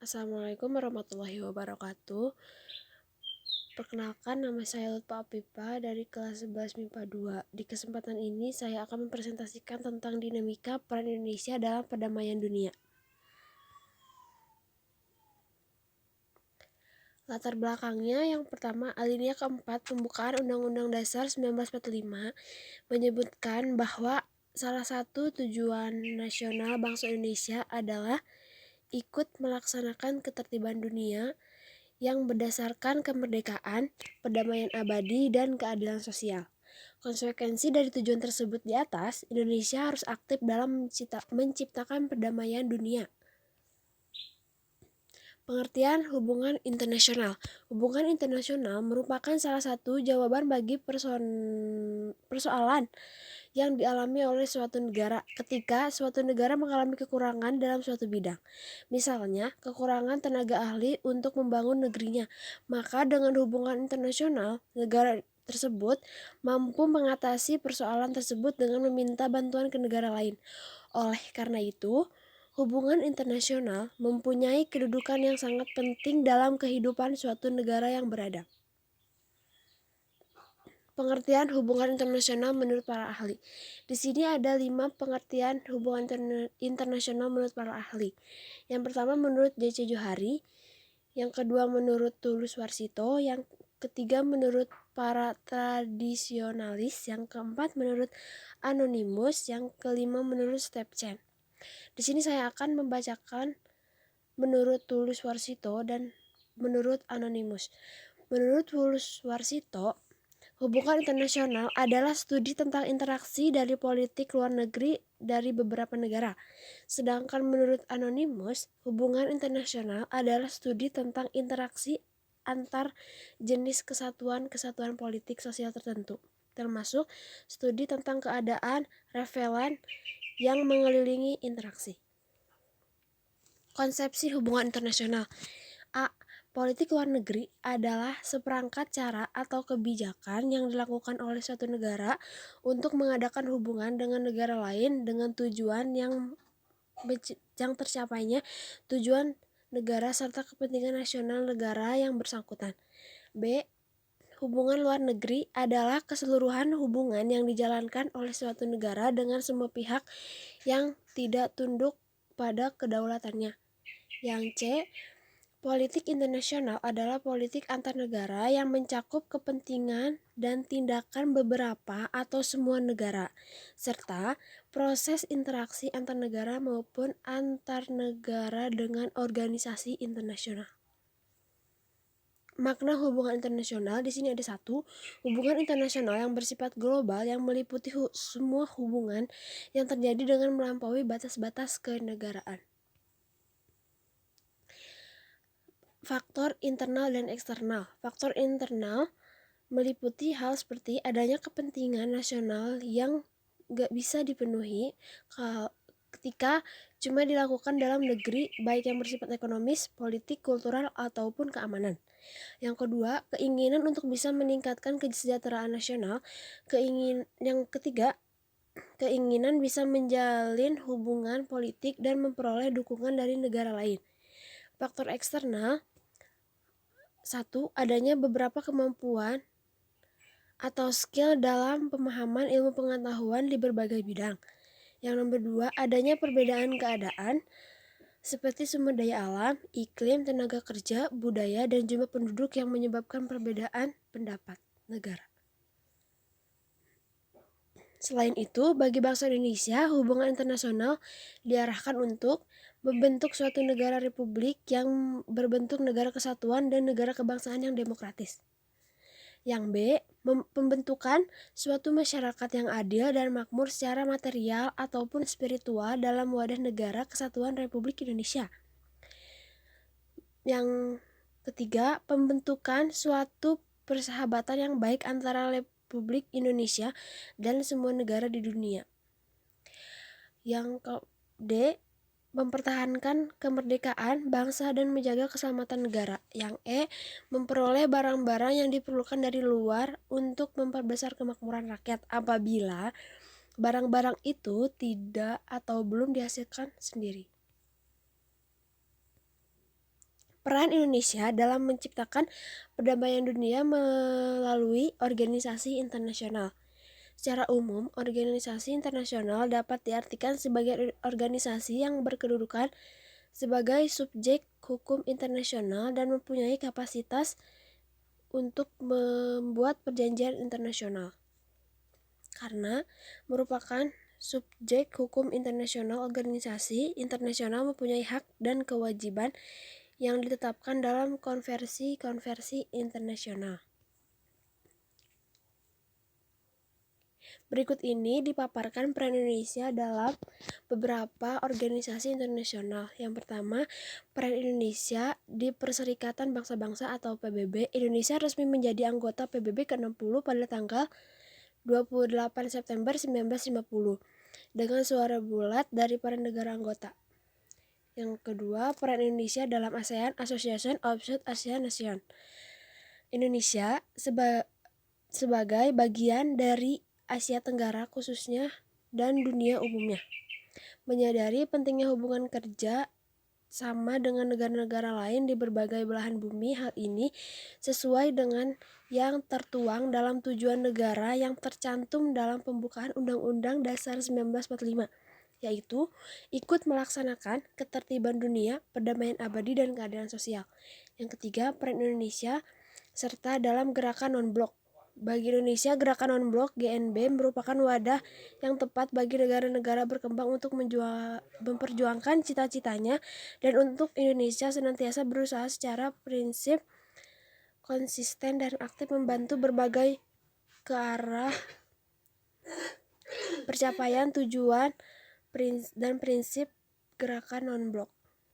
Assalamualaikum warahmatullahi wabarakatuh. Perkenalkan, nama saya Lutfa Apipa dari kelas 11 MIPA 2. Di kesempatan ini saya akan mempresentasikan tentang dinamika peran Indonesia dalam perdamaian dunia. Latar belakangnya yang pertama, alinea keempat pembukaan Undang-Undang Dasar 1945 menyebutkan bahwa salah satu tujuan nasional bangsa Indonesia adalah ikut melaksanakan ketertiban dunia yang berdasarkan kemerdekaan, perdamaian abadi, dan keadilan sosial. Konsekuensi dari tujuan tersebut di atas, Indonesia harus aktif dalam menciptakan perdamaian dunia. Pengertian hubungan internasional. Hubungan internasional merupakan salah satu jawaban bagi persoalan yang dialami oleh suatu negara ketika suatu negara mengalami kekurangan dalam suatu bidang. Misalnya, kekurangan tenaga ahli untuk membangun negerinya. Maka dengan hubungan internasional, negara tersebut mampu mengatasi persoalan tersebut dengan meminta bantuan ke negara lain. Oleh karena itu, hubungan internasional mempunyai kedudukan yang sangat penting dalam kehidupan suatu negara yang beradab. Pengertian hubungan internasional menurut para ahli. Di sini ada 5 pengertian hubungan internasional menurut para ahli. Yang pertama menurut D.C. Johari, yang kedua menurut Tulus Warsito, yang ketiga menurut para tradisionalis, yang keempat menurut Anonymous, yang kelima menurut Stephen. Di sini saya akan membacakan menurut Tulus Warsito dan menurut Anonymous. Menurut Tulus Warsito, hubungan internasional adalah studi tentang interaksi dari politik luar negeri dari beberapa negara. Sedangkan menurut Anonymous, hubungan internasional adalah studi tentang interaksi antar jenis kesatuan politik sosial tertentu, termasuk studi tentang keadaan relevan yang mengelilingi interaksi. Konsepsi hubungan internasional. A. Politik luar negeri adalah seperangkat cara atau kebijakan yang dilakukan oleh suatu negara untuk mengadakan hubungan dengan negara lain dengan tujuan yang tercapainya tujuan negara serta kepentingan nasional negara yang bersangkutan. B. Hubungan luar negeri adalah keseluruhan hubungan yang dijalankan oleh suatu negara dengan semua pihak yang tidak tunduk pada kedaulatannya. Yang C. Politik internasional adalah politik antar negara yang mencakup kepentingan dan tindakan beberapa atau semua negara, serta proses interaksi antar negara maupun antar negara dengan organisasi internasional. Makna hubungan internasional di sini ada 1, hubungan internasional yang bersifat global yang meliputi semua hubungan yang terjadi dengan melampaui batas-batas kenegaraan. Faktor internal dan eksternal. Faktor internal meliputi hal seperti adanya kepentingan nasional yang gak bisa dipenuhi ketika cuma dilakukan dalam negeri, baik yang bersifat ekonomis, politik, kultural, ataupun keamanan. Yang kedua, keinginan untuk bisa meningkatkan kesejahteraan nasional. Yang ketiga, keinginan bisa menjalin hubungan politik dan memperoleh dukungan dari negara lain. Faktor eksternal. 1. Adanya beberapa kemampuan atau skill dalam pemahaman ilmu pengetahuan di berbagai bidang. Yang nomor 2, adanya perbedaan keadaan seperti sumber daya alam, iklim, tenaga kerja, budaya, dan jumlah penduduk yang menyebabkan perbedaan pendapat negara. Selain itu, bagi bangsa Indonesia, hubungan internasional diarahkan untuk membentuk suatu negara republik yang berbentuk negara kesatuan dan negara kebangsaan yang demokratis. Yang B. Pembentukan suatu masyarakat yang adil dan makmur secara material ataupun spiritual dalam wadah negara kesatuan Republik Indonesia. Yang ketiga, pembentukan suatu persahabatan yang baik antara Republik Indonesia dan semua negara di dunia. Yang D. Mempertahankan kemerdekaan bangsa dan menjaga keselamatan negara. Yang E. Memperoleh barang-barang yang diperlukan dari luar untuk memperbesar kemakmuran rakyat apabila barang-barang itu tidak atau belum dihasilkan sendiri. Peran Indonesia dalam menciptakan perdamaian dunia melalui organisasi internasional. Secara umum, organisasi internasional dapat diartikan sebagai organisasi yang berkedudukan sebagai subjek hukum internasional dan mempunyai kapasitas untuk membuat perjanjian internasional. Karena merupakan subjek hukum internasional, organisasi internasional mempunyai hak dan kewajiban yang ditetapkan dalam konvensi-konvensi internasional. Berikut ini dipaparkan peran Indonesia dalam beberapa organisasi internasional. Yang pertama, peran Indonesia di Perserikatan Bangsa-Bangsa atau PBB. Indonesia resmi menjadi anggota PBB ke-60 pada tanggal 28 September 1950 dengan suara bulat dari para negara anggota. Yang kedua, peran Indonesia dalam ASEAN, Association of South Asian Nations. Indonesia sebagai bagian dari Asia Tenggara khususnya dan dunia umumnya, menyadari pentingnya hubungan kerja sama dengan negara-negara lain di berbagai belahan bumi. Hal ini sesuai dengan yang tertuang dalam tujuan negara yang tercantum dalam pembukaan Undang-Undang Dasar 1945, yaitu ikut melaksanakan ketertiban dunia, perdamaian abadi, dan keadilan sosial. Yang ketiga, peran Indonesia serta dalam gerakan non-blok. Bagi Indonesia, gerakan non-blok GNB merupakan wadah yang tepat bagi negara-negara berkembang untuk memperjuangkan cita-citanya, dan untuk Indonesia senantiasa berusaha secara prinsip, konsisten, dan aktif membantu berbagai ke arah pencapaian tujuan dan prinsip gerakan non-blok.